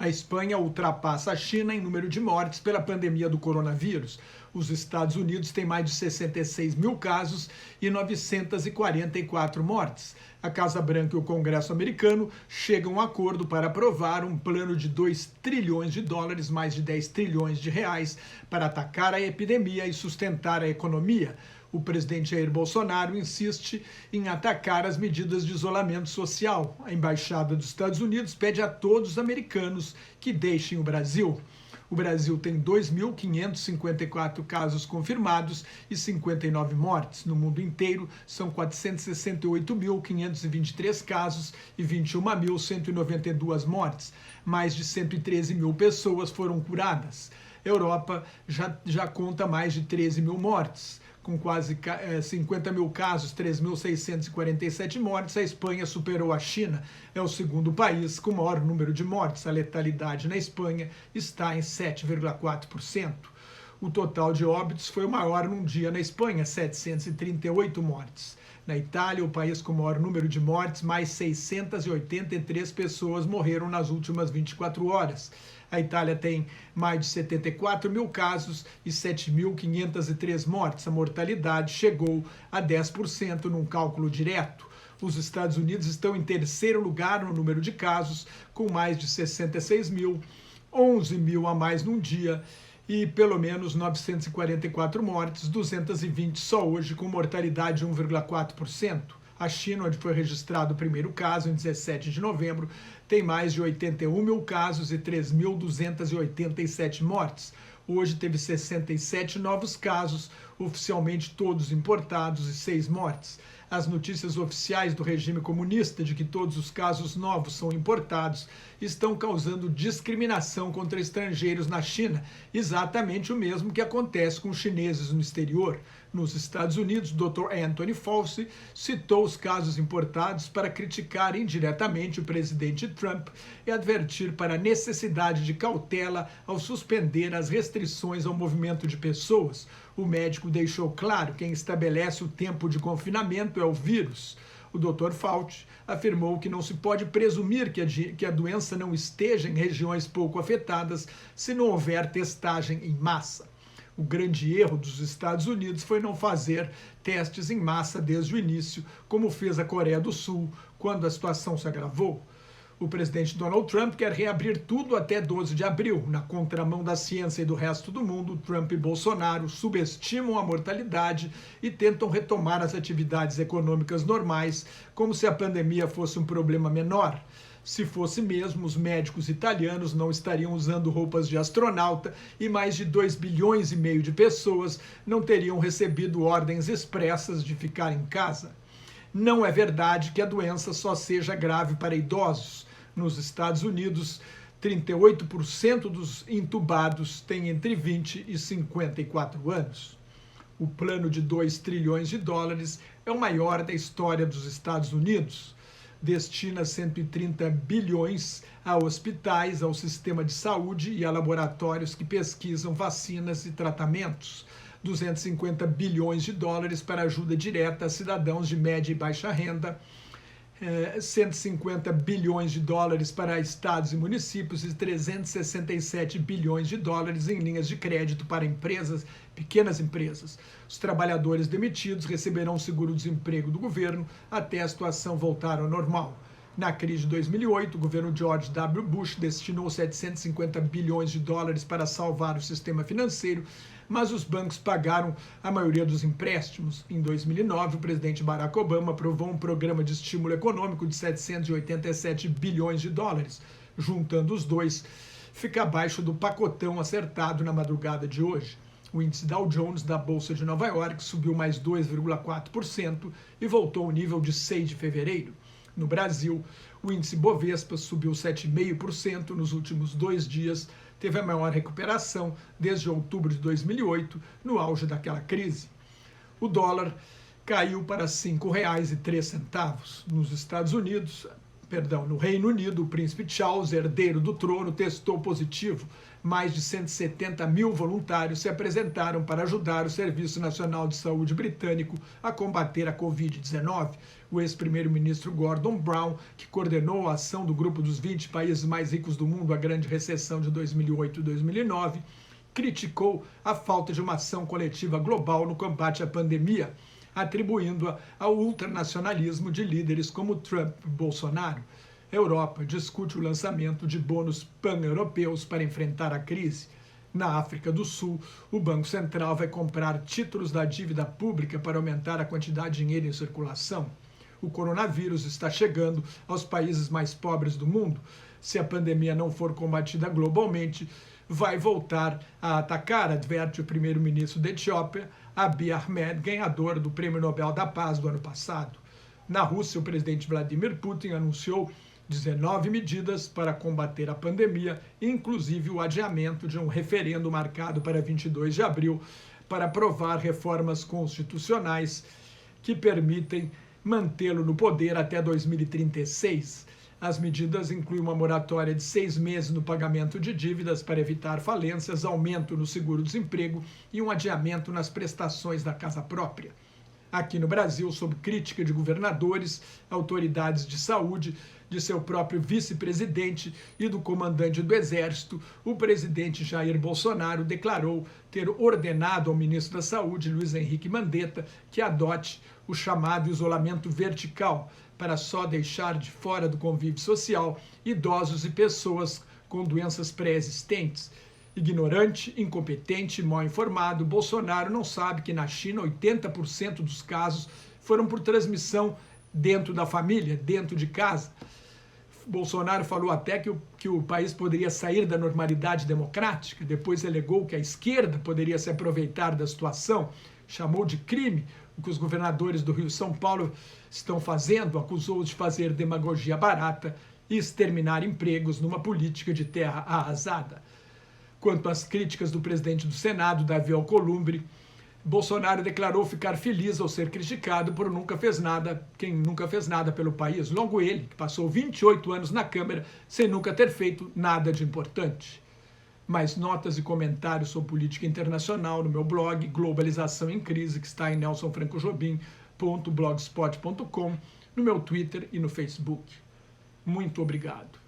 A Espanha ultrapassa a China em número de mortes pela pandemia do coronavírus. Os Estados Unidos têm mais de 66 mil casos e 944 mortes. A Casa Branca e o Congresso americano chegam a um acordo para aprovar um plano de 2 trilhões de dólares, mais de 10 trilhões de reais, para atacar a epidemia e sustentar a economia. O presidente Jair Bolsonaro insiste em atacar as medidas de isolamento social. A Embaixada dos Estados Unidos pede a todos os americanos que deixem o Brasil. O Brasil tem 2.554 casos confirmados e 59 mortes. No mundo inteiro, são 468.523 casos e 21.192 mortes. Mais de 113 mil pessoas foram curadas. A Europa já conta mais de 13 mil mortes. Com quase 50 mil casos, 3.647 mortes, a Espanha superou a China. É o segundo país com maior número de mortes. A letalidade na Espanha está em 7,4%. O total de óbitos foi o maior num dia na Espanha, 738 mortes. Na Itália, o país com o maior número de mortes, mais 683 pessoas morreram nas últimas 24 horas. A Itália tem mais de 74 mil casos e 7.503 mortes. A mortalidade chegou a 10% num cálculo direto. Os Estados Unidos estão em terceiro lugar no número de casos, com mais de 66 mil, 11 mil a mais num dia e pelo menos 944 mortes, 220 só hoje, com mortalidade de 1,4%. A China, onde foi registrado o primeiro caso, em 17 de novembro, tem mais de 81 mil casos e 3.287 mortes. Hoje teve 67 novos casos, oficialmente todos importados, e 6 mortes. As notícias oficiais do regime comunista de que todos os casos novos são importados estão causando discriminação contra estrangeiros na China, exatamente o mesmo que acontece com os chineses no exterior. Nos Estados Unidos, o Dr. Anthony Fauci citou os casos importados para criticar indiretamente o presidente Trump e advertir para a necessidade de cautela ao suspender as restrições ao movimento de pessoas. O médico deixou claro que quem estabelece o tempo de confinamento é o vírus. O Dr. Fauci afirmou que não se pode presumir que a doença não esteja em regiões pouco afetadas se não houver testagem em massa. O grande erro dos Estados Unidos foi não fazer testes em massa desde o início, como fez a Coreia do Sul, quando a situação se agravou. O presidente Donald Trump quer reabrir tudo até 12 de abril. Na contramão da ciência e do resto do mundo, Trump e Bolsonaro subestimam a mortalidade e tentam retomar as atividades econômicas normais, como se a pandemia fosse um problema menor. Se fosse mesmo, os médicos italianos não estariam usando roupas de astronauta e mais de 2,5 bilhões de pessoas não teriam recebido ordens expressas de ficar em casa. Não é verdade que a doença só seja grave para idosos. Nos Estados Unidos, 38% dos intubados têm entre 20 e 54 anos. O plano de 2 trilhões de dólares é o maior da história dos Estados Unidos. Destina 130 bilhões a hospitais, ao sistema de saúde e a laboratórios que pesquisam vacinas e tratamentos. 250 bilhões de dólares para ajuda direta a cidadãos de média e baixa renda, 150 bilhões de dólares para estados e municípios e 367 bilhões de dólares em linhas de crédito para empresas, pequenas empresas. Os trabalhadores demitidos receberão seguro-desemprego do governo até a situação voltar ao normal. Na crise de 2008, o governo George W. Bush destinou 750 bilhões de dólares para salvar o sistema financeiro, mas os bancos pagaram a maioria dos empréstimos. Em 2009, o presidente Barack Obama aprovou um programa de estímulo econômico de 787 bilhões de dólares. Juntando os dois, fica abaixo do pacotão acertado na madrugada de hoje. O índice Dow Jones da Bolsa de Nova York subiu mais 2,4% e voltou ao nível de 6 de fevereiro. No Brasil, o índice Bovespa subiu 7,5% nos últimos 2 dias, teve a maior recuperação desde outubro de 2008, no auge daquela crise. O dólar caiu para R$ 5,03. Nos Estados Unidos, No Reino Unido, o príncipe Charles, herdeiro do trono, testou positivo. Mais de 170 mil voluntários se apresentaram para ajudar o Serviço Nacional de Saúde britânico a combater a Covid-19. O ex-primeiro-ministro Gordon Brown, que coordenou a ação do grupo dos 20 países mais ricos do mundo, a grande recessão de 2008 e 2009, criticou a falta de uma ação coletiva global no combate à pandemia, atribuindo-a ao ultranacionalismo de líderes como Trump e Bolsonaro. A Europa discute o lançamento de bônus pan-europeus para enfrentar a crise. Na África do Sul, o Banco Central vai comprar títulos da dívida pública para aumentar a quantidade de dinheiro em circulação. O coronavírus está chegando aos países mais pobres do mundo. Se a pandemia não for combatida globalmente, vai voltar a atacar, adverte o primeiro-ministro da Etiópia, Abiy Ahmed, ganhador do Prêmio Nobel da Paz do ano passado. Na Rússia, o presidente Vladimir Putin anunciou 19 medidas para combater a pandemia, inclusive o adiamento de um referendo marcado para 22 de abril para aprovar reformas constitucionais que permitem mantê-lo no poder até 2036. As medidas incluem uma moratória de 6 meses no pagamento de dívidas para evitar falências, aumento no seguro-desemprego e um adiamento nas prestações da casa própria. Aqui no Brasil, sob crítica de governadores, autoridades de saúde, de seu próprio vice-presidente e do comandante do Exército, o presidente Jair Bolsonaro declarou ter ordenado ao ministro da Saúde, Luiz Henrique Mandetta, que adote o chamado isolamento vertical, para só deixar de fora do convívio social idosos e pessoas com doenças pré-existentes. Ignorante, incompetente e mal informado, Bolsonaro não sabe que na China 80% dos casos foram por transmissão dentro da família, dentro de casa. Bolsonaro falou até que o país poderia sair da normalidade democrática, depois alegou que a esquerda poderia se aproveitar da situação, chamou de crime o que os governadores do Rio e São Paulo estão fazendo, acusou de fazer demagogia barata e exterminar empregos numa política de terra arrasada. Quanto às críticas do presidente do Senado, Davi Alcolumbre, Bolsonaro declarou ficar feliz ao ser criticado por quem nunca fez nada pelo país, logo ele, que passou 28 anos na Câmara sem nunca ter feito nada de importante. Mais notas e comentários sobre política internacional no meu blog Globalização em Crise, que está em nelsonfrancojobim.blogspot.com, no meu Twitter e no Facebook. Muito obrigado.